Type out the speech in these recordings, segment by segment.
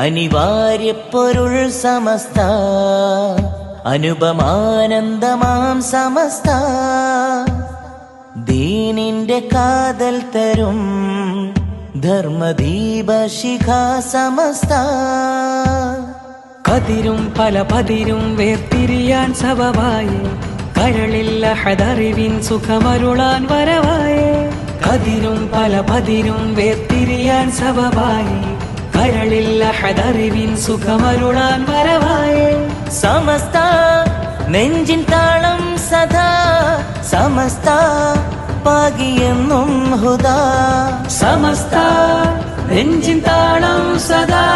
അനിവാര്യ പൊരുൾ സമസ്ത അനുപമാനന്ദമാം സമസ്ത ദീനിന്റെ കാതൽ തരും ധർമ്മദീപ ശിഖ സമസ്ത കതിരും പല പതിരും വേർതിരിയാൻ സബബായേ കരളില്ല ഹദറിവിൻ സുഖമരുളാൻ വരവായേ കതിരും പല പതിരും വേർതിരിയാൻ സബബായേ കരളില്ല ഹദറിവിൻ സുഖമരുളാൻ വരവായേ സമസ്ത നെഞ്ചിൻ താളം സദാ സമസ്ത പാകിയെന്നും ഹുദാ സമസ്ത നെഞ്ചിൻ താളം സദാ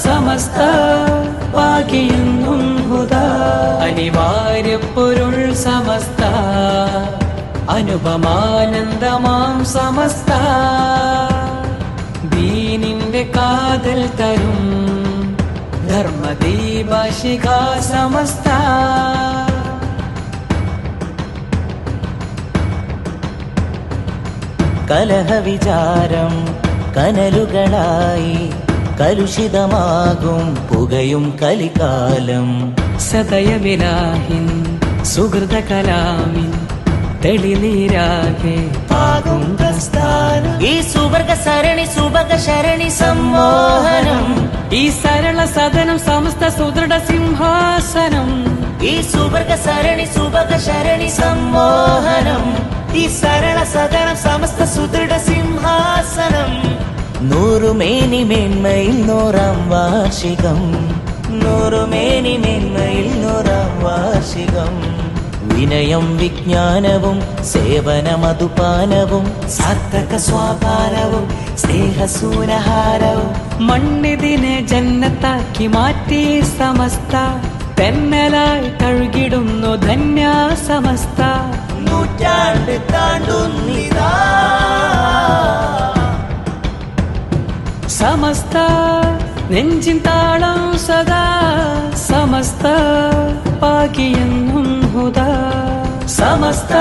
സമസ്ത പാകിയെന്നും ഹുദാ അനിവാര്യ പൊരുൾ സമസ്ത അനുപമാനന്ദമാം സമസ്ത ദീനിന്റെ കാതൽ തരും ധർമ്മദീപ ശിഖ സമസ്ത കലഹവിചാരം കനലുകളായി കലുഷിതമാകും പുകയും കലികാലം സദയവിലാഹിൻ സുഹൃത കലാമിൻ തെളിനീരാകെ പാകും പ്രസ്ഥാനം ഈ സുവർഗ സരണി സുഭഗ ശരണി സമ്മോഹനം ഈ സരള സദനം സമസ്ത സുദൃഢ സിംഹാസനം ഈ സുവർഗ സരണി സുഭഗ ശരണി സമ്മോഹനം ഈ സരള സദനം സമസ്ത സുദൃഢ സിംഹാസനം നൂറുമേനി മേന്മയിൽ 100-ാം വാർഷികം നൂറുമേനി മേന്മയിൽ 100-ാം വാർഷികം വിനയം വിജ്ഞാനവും സേവനമധുപാനവും സാർത്ഥക സ്വാപാനവും സ്നേഹസൂനഹാരവും മണ്ണിതിനെ ജന്നത്താക്കി മാറ്റി സമസ്ത തെന്നലായി തഴുകിടുന്നു ധന്യ സമസ്ത നൂറ്റാണ്ട് താണ്ടുന്നിതാ സമസ്ത നെഞ്ചിൻ താളം സദാ സമസ്ത പാകിയെന്നും ഹുദാ സമസ്ത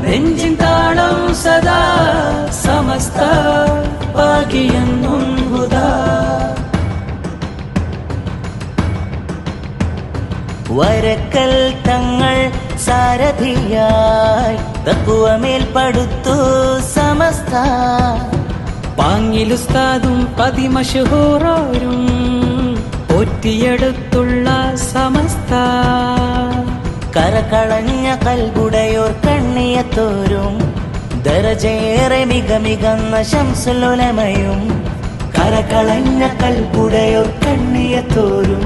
നെഞ്ചിൻ താളം സദാ സമസ്ത പാകിയെന്നും ഹുദാ വരക്കൽ തങ്ങൾ സാരഥിയായി തക്കുവമേൽ പടുത്തു സമസ്ത പാങ്ങിലുസ്താദും പതിമഷഹൂറോരും ഒറ്റിയെടുത്തുള്ള സമസ്ത കരകളഞ്ഞ കൽബുടയോർ കണ്ണിയത്തോരും ദരജയേറെ മികമികന്ന ശംസുലുലമയും കരകളഞ്ഞ കൽബുടയോർ കണ്ണിയത്തോരും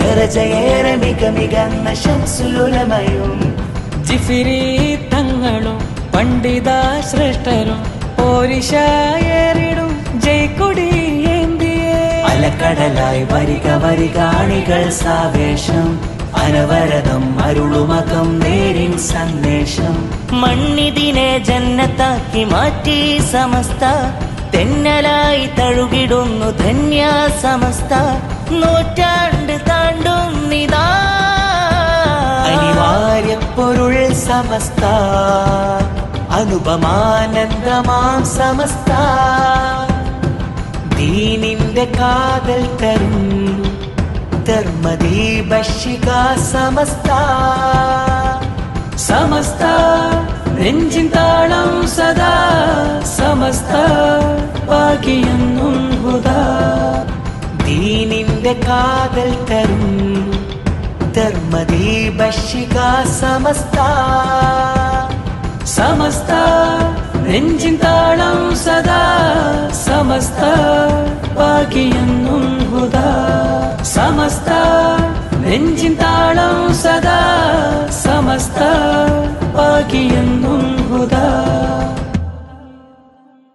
ദരജയേറെ മികമികന്ന ശംസുലുലമയും ജിഫിരി തങ്ങളും പണ്ഡിത ശ്രേഷ്ഠരും പോരിശായേറിടും ജയ്ക്കൊടി ഏന്തിയേ അലക്കടലായി വരിക വരികാണികൾ സാവേശം അനവരതം അരുളുമകം നേരിൻ സന്ദേശം മണ്ണിതിനെ ജന്നത്താക്കി മാറ്റി സമസ്ത തെന്നലായി തഴുകിടുന്നു ധന്യ സമസ്ത നൂറ്റാണ്ട് താണ്ടുന്നിതാ അനിവാര്യ പൊരുൾ സമസ്ത അനുപമാനന്ദമാം സമസ്ത ദീനിന്റെ കാതൽ തരും ധർമ്മദീപ ശിഖ സമസ്ത സമസ്ത നെഞ്ചിൻ താളം സദാ സമസ്ത പാകിയെന്നും ഹുദാ ദീനിന്റെ കാതൽ തരും ധർമ്മദീപ ശിഖ സമസ്ത സമസ്ത നെഞ്ചിൻ താളം സദാ സമസ്ത പാകിയെന്നും ഹുദാ സമസ്ത നെഞ്ചിൻ താളം